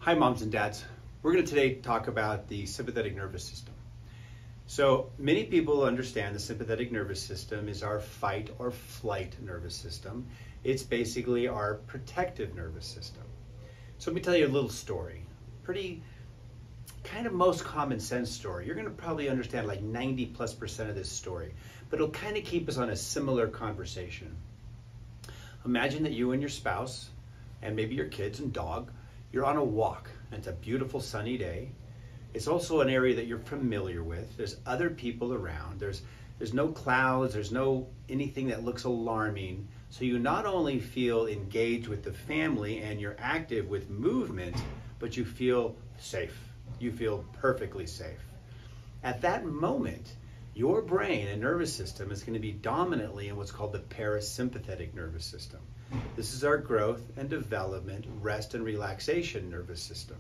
Hi moms and dads. We're going to today talk about the sympathetic nervous system. So many people understand the sympathetic nervous system is our fight or flight nervous system. It's basically our protective nervous system. So let me tell you a little story. Pretty kind of most common sense story. You're going to probably understand like 90+% of this story, but it'll kind of keep us on a similar conversation. Imagine that you and your spouse and maybe your kids and dog, you're on a walk, and it's a beautiful sunny day. It's also an area that you're familiar with. There's other people around. There's no clouds. There's no anything that looks alarming. So you not only feel engaged with the family and you're active with movement, but you feel safe. You feel perfectly safe. At that moment, your brain and nervous system is going to be dominantly in what's called the parasympathetic nervous system. This is our growth and development, rest and relaxation nervous system.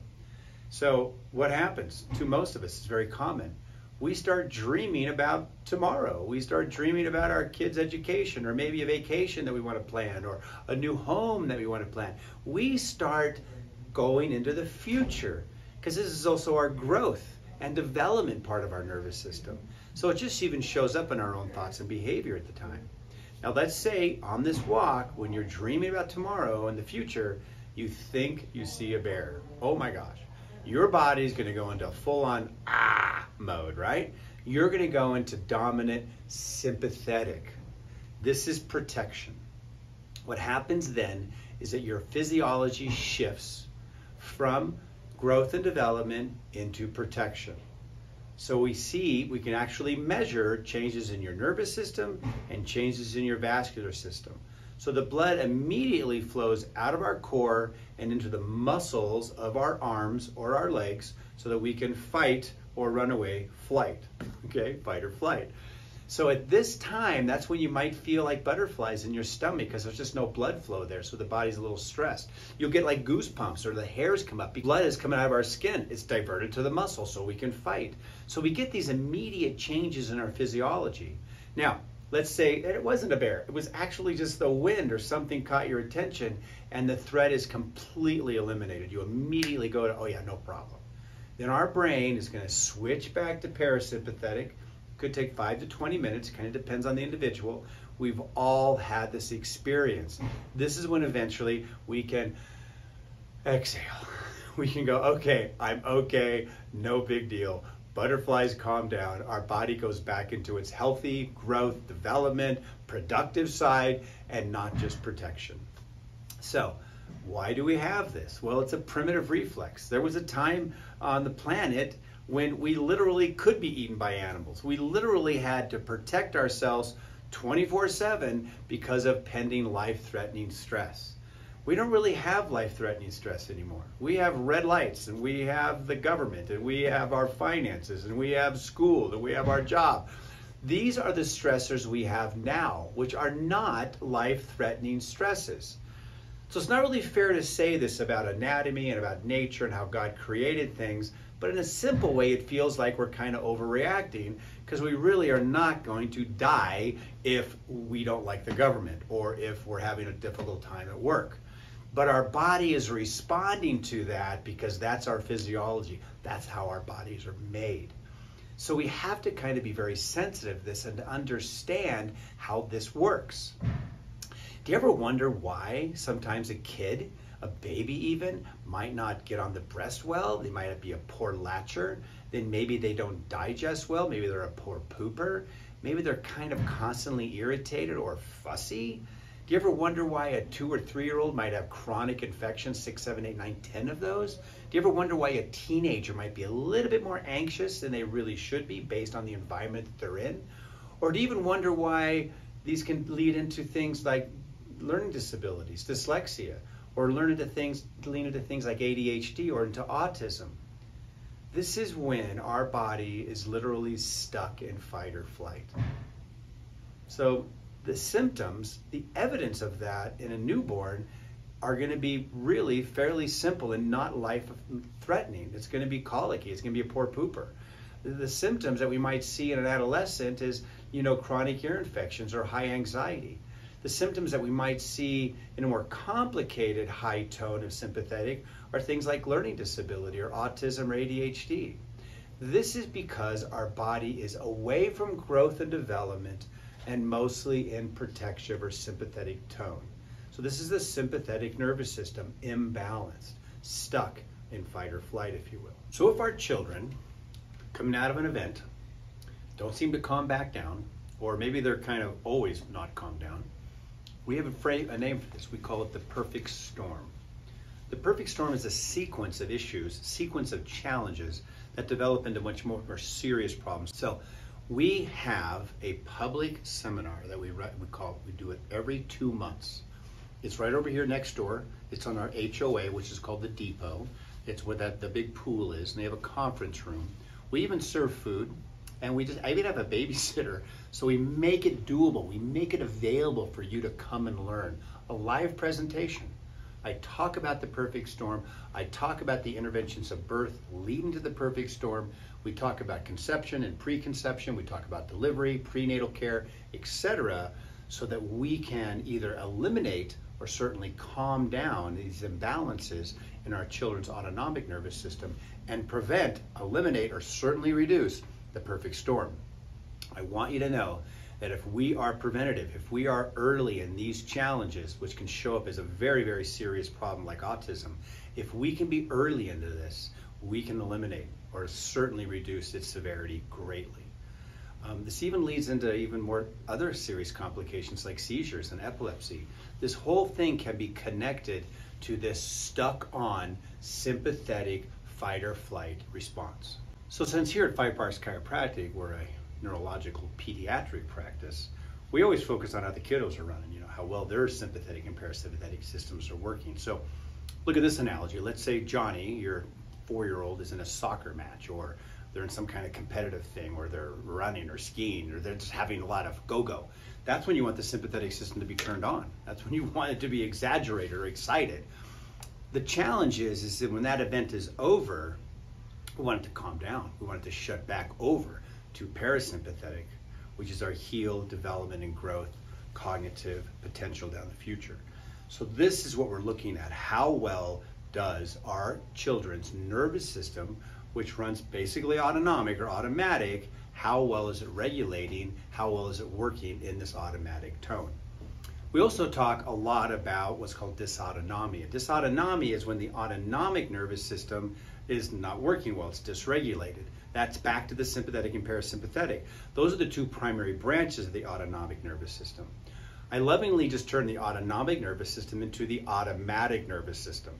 So what happens to most of us is very common. We start dreaming about tomorrow. We start dreaming about our kids' education, or maybe a vacation that we want to plan, or a new home that we want to plan. We start going into the future because this is also our growth and development part of our nervous system. So it just even shows up in our own thoughts and behavior at the time. Now let's say on this walk, when you're dreaming about tomorrow and the future, you think you see a bear. Oh my gosh. Your body's going to go into full-on mode, right? You're going to go into dominant sympathetic. This is protection. What happens then is that your physiology shifts from growth and development into protection. So we can actually measure changes in your nervous system and changes in your vascular system. So the blood immediately flows out of our core and into the muscles of our arms or our legs so that we can fight or run away, flight, okay, fight or flight. So at this time, that's when you might feel like butterflies in your stomach because there's just no blood flow there, so the body's a little stressed. You'll get like goosebumps or the hairs come up. Blood is coming out of our skin. It's diverted to the muscle so we can fight. So we get these immediate changes in our physiology. Now, let's say it wasn't a bear. It was actually just the wind or something caught your attention and the threat is completely eliminated. You immediately go to, oh yeah, no problem. Then our brain is going to switch back to parasympathetic. Could take 5 to 20 minutes, kind of depends on the individual. We've all had this experience. This is when eventually we can exhale. We can go, okay, I'm okay, no big deal. Butterflies calm down. Our body goes back into its healthy growth, development, productive side, and not just protection. So, why do we have this? Well, it's a primitive reflex. There was a time on the planet when we literally could be eaten by animals. We literally had to protect ourselves 24/7 because of pending life-threatening stress. We don't really have life-threatening stress anymore. We have red lights, and we have the government, and we have our finances, and we have school, and we have our job. These are the stressors we have now, which are not life-threatening stresses. So it's not really fair to say this about anatomy and about nature and how God created things, but in a simple way, it feels like we're kind of overreacting because we really are not going to die if we don't like the government or if we're having a difficult time at work. But our body is responding to that because that's our physiology. That's how our bodies are made. So we have to kind of be very sensitive to this and to understand how this works. Do you ever wonder why sometimes a kid, a baby even, might not get on the breast well? They might be a poor latcher. Then maybe they don't digest well. Maybe they're a poor pooper. Maybe they're kind of constantly irritated or fussy. Do you ever wonder why a 2 or 3-year-old might have chronic infections, 6, 7, 8, 9, 10 of those? Do you ever wonder why a teenager might be a little bit more anxious than they really should be based on the environment that they're in? Or do you even wonder why these can lead into things like learning disabilities, dyslexia, or lead into things like ADHD or into autism? This is when our body is literally stuck in fight or flight. So the symptoms, the evidence of that in a newborn are going to be really fairly simple and not life-threatening. It's going to be colicky. It's going to be a poor pooper. The symptoms that we might see in an adolescent is, chronic ear infections or high anxiety. The symptoms that we might see in a more complicated high tone of sympathetic are things like learning disability or autism or ADHD. This is because our body is away from growth and development and mostly in protective or sympathetic tone. So this is the sympathetic nervous system imbalanced, stuck in fight or flight, if you will. So if our children coming out of an event don't seem to calm back down, or maybe they're kind of always not calmed down, we have a name for this. We call it the perfect storm. The perfect storm is a sequence of issues, sequence of challenges that develop into much more serious problems. So we have a public seminar that we do it every 2 months. It's right over here next door. It's on our HOA, which is called the Depot. It's where the big pool is, and they have a conference room. We even serve food, and I even have a babysitter, so we make it doable. We make it available for you to come and learn. A live presentation. I talk about the perfect storm. I talk about the interventions of birth leading to the perfect storm. We talk about conception and preconception. We talk about delivery, prenatal care, etc., so that we can either eliminate or certainly calm down these imbalances in our children's autonomic nervous system and prevent, eliminate, or certainly reduce the perfect storm. I want you to know that if we are preventative, if we are early in these challenges, which can show up as a very, very serious problem like autism, if we can be early into this, we can eliminate or certainly reduce its severity greatly. This even leads into even more other serious complications like seizures and epilepsy. This whole thing can be connected to this stuck on sympathetic fight or flight response. So since here at Five Parks Chiropractic, we're a neurological pediatric practice, we always focus on how the kiddos are running, how well their sympathetic and parasympathetic systems are working. So look at this analogy. Let's say Johnny, your 4-year-old, is in a soccer match, or they're in some kind of competitive thing, or they're running or skiing, or they're just having a lot of go-go. That's when you want the sympathetic system to be turned on. That's when you want it to be exaggerated or excited. The challenge is that when that event is over, we want it to calm down. We want it to shut back over to parasympathetic, which is our heal, development, and growth, cognitive potential down the future. So this is what we're looking at. How well does our children's nervous system, which runs basically autonomic or automatic, how well is it regulating? How well is it working in this automatic tone? We also talk a lot about what's called dysautonomia. Dysautonomia is when the autonomic nervous system is not working well, it's dysregulated. That's back to the sympathetic and parasympathetic. Those are the two primary branches of the autonomic nervous system. I lovingly just turn the autonomic nervous system into the automatic nervous system.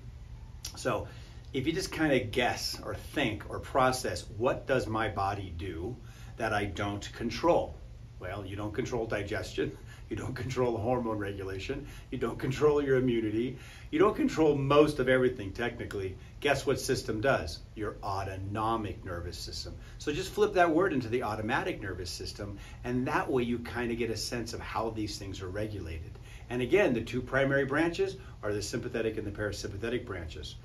So if you just kind of guess or think or process, what does my body do that I don't control? Well, you don't control digestion, you don't control hormone regulation, you don't control your immunity, you don't control most of everything technically. Guess what system does? Your autonomic nervous system. So just flip that word into the automatic nervous system, and that way you kind of get a sense of how these things are regulated. And again, the two primary branches are the sympathetic and the parasympathetic branches.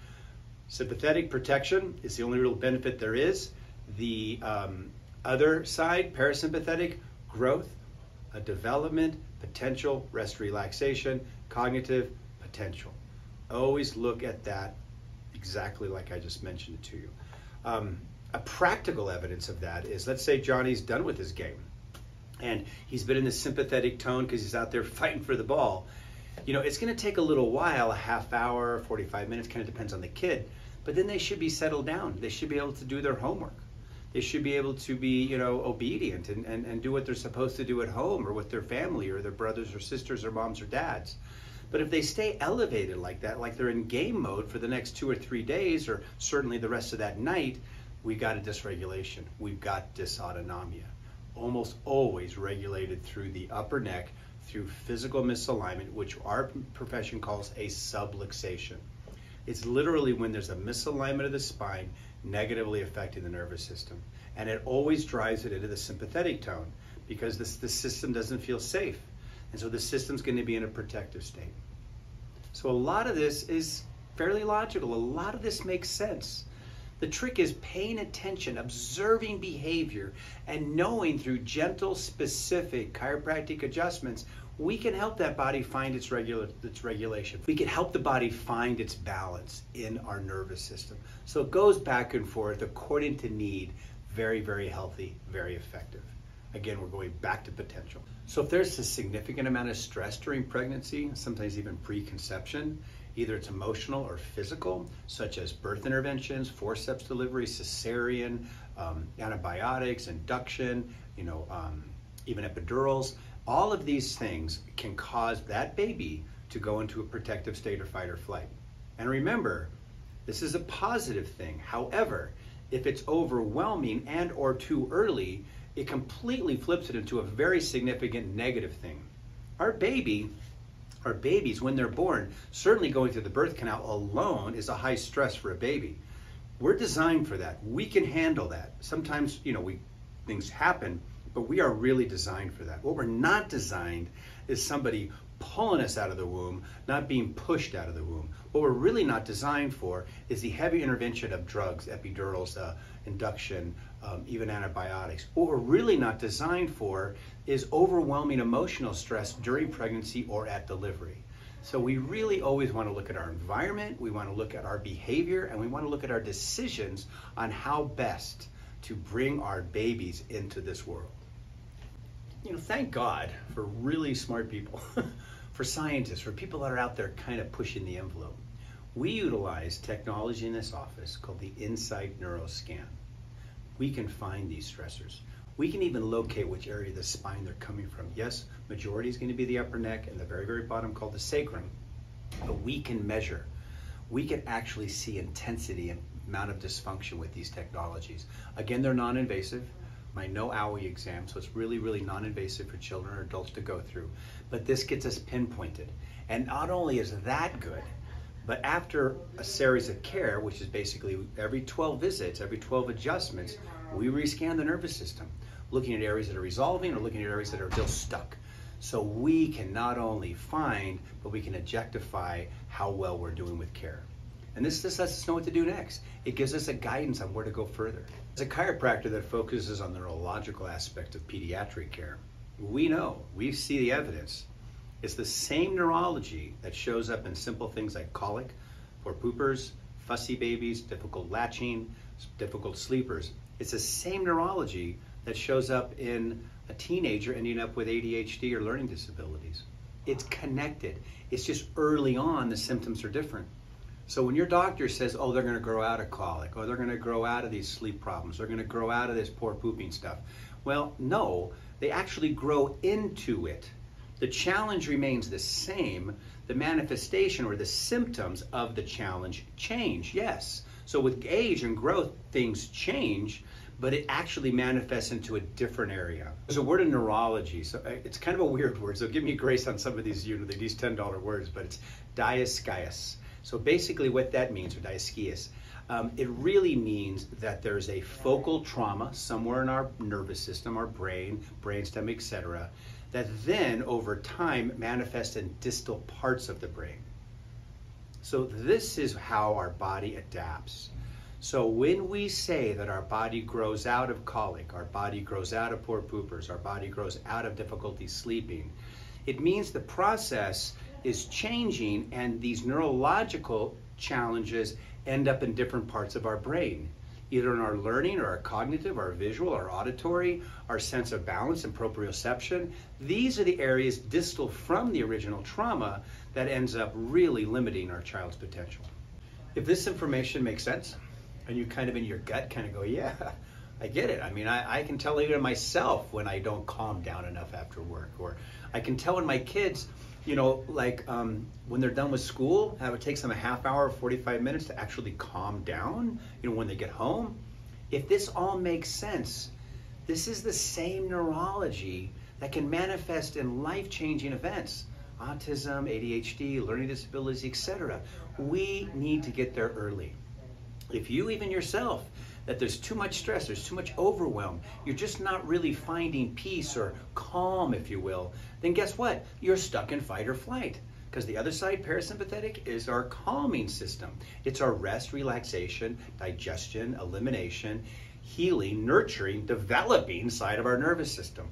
Sympathetic protection is the only real benefit there is. The other side, parasympathetic, growth, a development, potential, rest, relaxation, cognitive, potential. Always look at that exactly like I just mentioned it to you. A practical evidence of that is, let's say Johnny's done with his game and he's been in the sympathetic tone because he's out there fighting for the ball. It's going to take a little while, a half hour, 45 minutes, kind of depends on the kid, but then they should be settled down. They should be able to do their homework. They should be able to be, obedient and do what they're supposed to do at home or with their family or their brothers or sisters or moms or dads. But if they stay elevated like that, like they're in game mode for the next 2 or 3 days, or certainly the rest of that night, we got a dysregulation. We've got dysautonomia. Almost always regulated through the upper neck, through physical misalignment, which our profession calls a subluxation. It's literally when there's a misalignment of the spine negatively affecting the nervous system. And it always drives it into the sympathetic tone because the system doesn't feel safe. And so the system's going to be in a protective state. So a lot of this is fairly logical. A lot of this makes sense. The trick is paying attention, observing behavior, and knowing through gentle, specific chiropractic adjustments, we can help that body find its regulation. We can help the body find its balance in our nervous system. So it goes back and forth according to need. Very, very healthy, very effective. Again, we're going back to potential. So if there's a significant amount of stress during pregnancy, sometimes even preconception, either it's emotional or physical, such as birth interventions, forceps delivery, cesarean, antibiotics, induction, even epidurals, all of these things can cause that baby to go into a protective state or fight or flight. And remember, this is a positive thing. However, if it's overwhelming and or too early, it completely flips it into a very significant negative thing. Our babies, when they're born, certainly going through the birth canal alone is a high stress for a baby. We're designed for that. We can handle that. Sometimes, things happen, but we are really designed for that. What we're not designed is somebody pulling us out of the womb, not being pushed out of the womb. What we're really not designed for is the heavy intervention of drugs, epidurals, induction, even antibiotics. What we're really not designed for is overwhelming emotional stress during pregnancy or at delivery. So we really always want to look at our environment, we want to look at our behavior, and we want to look at our decisions on how best to bring our babies into this world. Thank God for really smart people, for scientists, for people that are out there kind of pushing the envelope. We utilize technology in this office called the Insight NeuroScan. We can find these stressors. We can even locate which area of the spine they're coming from. Yes, majority is going to be the upper neck and the very, very bottom called the sacrum, but we can measure. We can actually see intensity and amount of dysfunction with these technologies. Again, they're non-invasive. No OWI exam, so it's really, really non-invasive for children or adults to go through. But this gets us pinpointed. And not only is that good, but after a series of care, which is basically every 12 visits, every 12 adjustments, we rescan the nervous system, looking at areas that are resolving or looking at areas that are still stuck. So we can not only find, but we can objectify how well we're doing with care. And this lets us know what to do next. It gives us a guidance on where to go further. As a chiropractor that focuses on the neurological aspect of pediatric care, we see the evidence. It's the same neurology that shows up in simple things like colic, for poopers, fussy babies, difficult latching, difficult sleepers. It's the same neurology that shows up in a teenager ending up with ADHD or learning disabilities. It's connected. It's just early on the symptoms are different. So when your doctor says, oh, they're going to grow out of colic, or they're going to grow out of these sleep problems, they're going to grow out of this poor pooping stuff. Well, no, they actually grow into it. The challenge remains the same. The manifestation or the symptoms of the challenge change, yes. So with age and growth, things change, but it actually manifests into a different area. There's a word in neurology, so it's kind of a weird word, so give me grace on some of these, these $10 words, but it's diascius. So basically what that means, or diascius, it really means that there's a focal trauma somewhere in our nervous system, our brain, brainstem, etc., that then over time manifests in distal parts of the brain. So this is how our body adapts. So when we say that our body grows out of colic, our body grows out of poor poopers, our body grows out of difficulty sleeping, it means the process is changing and these neurological challenges end up in different parts of our brain, either in our learning or our cognitive, our visual, our auditory, our sense of balance and proprioception. These are the areas distal from the original trauma that ends up really limiting our child's potential. If this information makes sense, and you kind of in your gut kind of go, yeah, I get it. I mean, I can tell even myself when I don't calm down enough after work, or I can tell when my kids, when they're done with school, it takes them a half hour, 45 minutes to actually calm down, when they get home. If this all makes sense, this is the same neurology that can manifest in life-changing events. Autism, ADHD, learning disabilities, etc. We need to get there early. If you even yourself, that there's too much stress, there's too much overwhelm, you're just not really finding peace or calm, if you will, then guess what? You're stuck in fight or flight. Because the other side, parasympathetic, is our calming system. It's our rest, relaxation, digestion, elimination, healing, nurturing, developing side of our nervous system.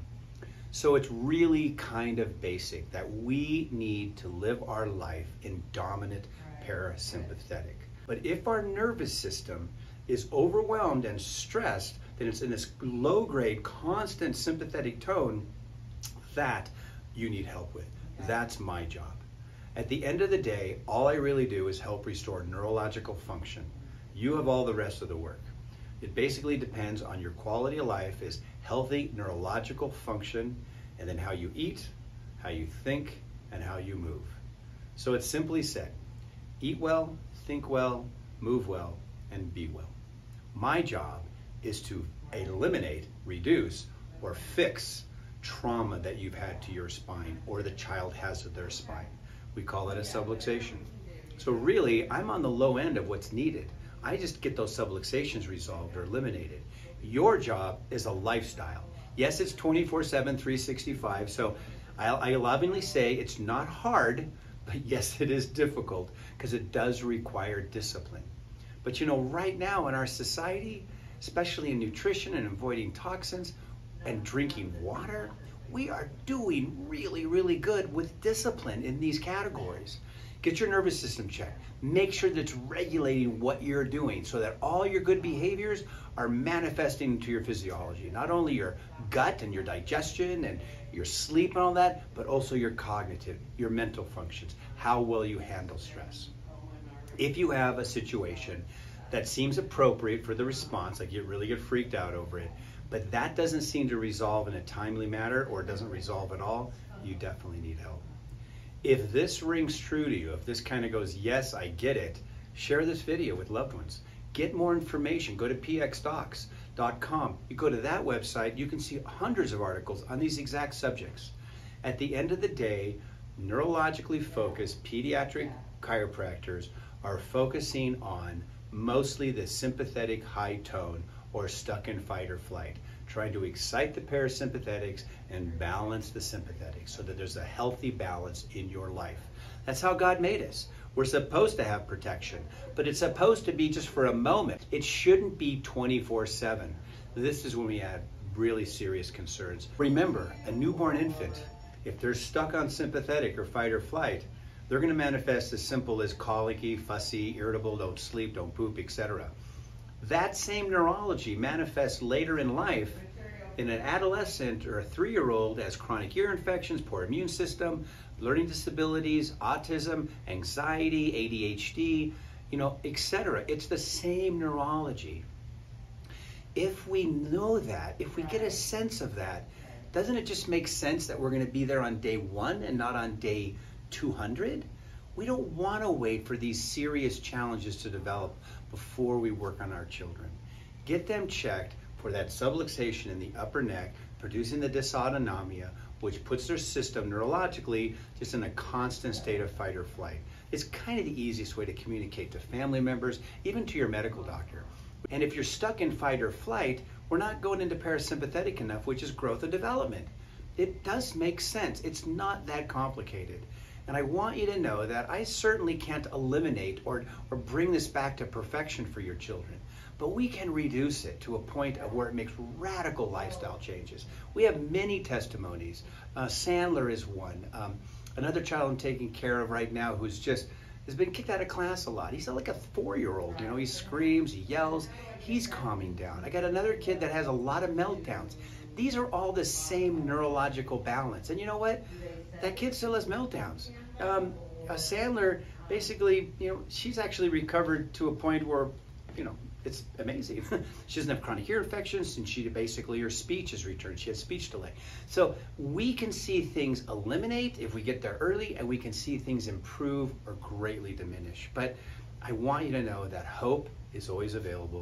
So it's really kind of basic that we need to live our life in dominant parasympathetic. But if our nervous system is overwhelmed and stressed, then it's in this low-grade, constant sympathetic tone that you need help with. That's my job. At the end of the day, all I really do is help restore neurological function. You have all the rest of the work. It basically depends on your quality of life is healthy neurological function, and then how you eat, how you think, and how you move. So it's simply said, eat well, think well, move well, and be well. My job is to eliminate, reduce, or fix trauma that you've had to your spine or the child has to their spine. We call it a subluxation. So really, I'm on the low end of what's needed. I just get those subluxations resolved or eliminated. Your job is a lifestyle. Yes, it's 24/7, 365, so I lovingly say it's not hard, but yes, it is difficult because it does require discipline. But you know, right now in our society, especially in nutrition and avoiding toxins and drinking water, we are doing really, really good with discipline in these categories. Get your nervous system checked. Make sure that it's regulating what you're doing so that all your good behaviors are manifesting into your physiology. Not only your gut and your digestion and your sleep and all that, but also your cognitive, your mental functions, how well you handle stress. If you have a situation that seems appropriate for the response, like you really get freaked out over it, but that doesn't seem to resolve in a timely manner or doesn't resolve at all, you definitely need help. If this rings true to you, if this kind of goes, yes, I get it, share this video with loved ones. Get more information. Go to pxdocs.com. You go to that website, you can see hundreds of articles on these exact subjects. At the end of the day, neurologically focused pediatric chiropractors are focusing on mostly the sympathetic high tone or stuck in fight or flight, trying to excite the parasympathetics and balance the sympathetics so that there's a healthy balance in your life. That's how God made us. We're supposed to have protection, but it's supposed to be just for a moment. It shouldn't be 24/7. This is when we have really serious concerns. Remember, a newborn infant, if they're stuck on sympathetic or fight or flight, they're going to manifest as simple as colicky, fussy, irritable, don't sleep, don't poop, etc. That same neurology manifests later in life in an adolescent or a 3-year-old as chronic ear infections, poor immune system, learning disabilities, autism, anxiety, ADHD, etc. It's the same neurology. If we know that, if we get a sense of that, doesn't it just make sense that we're going to be there on day 1 and not on day 200? We don't want to wait for these serious challenges to develop before we work on our children. Get them checked for that subluxation in the upper neck, producing the dysautonomia, which puts their system neurologically just in a constant state of fight or flight. It's kind of the easiest way to communicate to family members, even to your medical doctor. And if you're stuck in fight or flight, we're not going into parasympathetic enough, which is growth and development. It does make sense. It's not that complicated. And I want you to know that I certainly can't eliminate or bring this back to perfection for your children, but we can reduce it to a point of where it makes radical lifestyle changes. We have many testimonies. Sandler is one. Another child I'm taking care of right now who's just has been kicked out of class a lot. He's like a 4-year-old, he screams, he yells, he's calming down. I got another kid that has a lot of meltdowns. These are all the same neurological balance. And you know what? That kid still has meltdowns. Sandler, basically, she's actually recovered to a point where, it's amazing. She doesn't have chronic ear infections, and her speech has returned. She has speech delay. So we can see things eliminate if we get there early, and we can see things improve or greatly diminish. But I want you to know that hope is always available.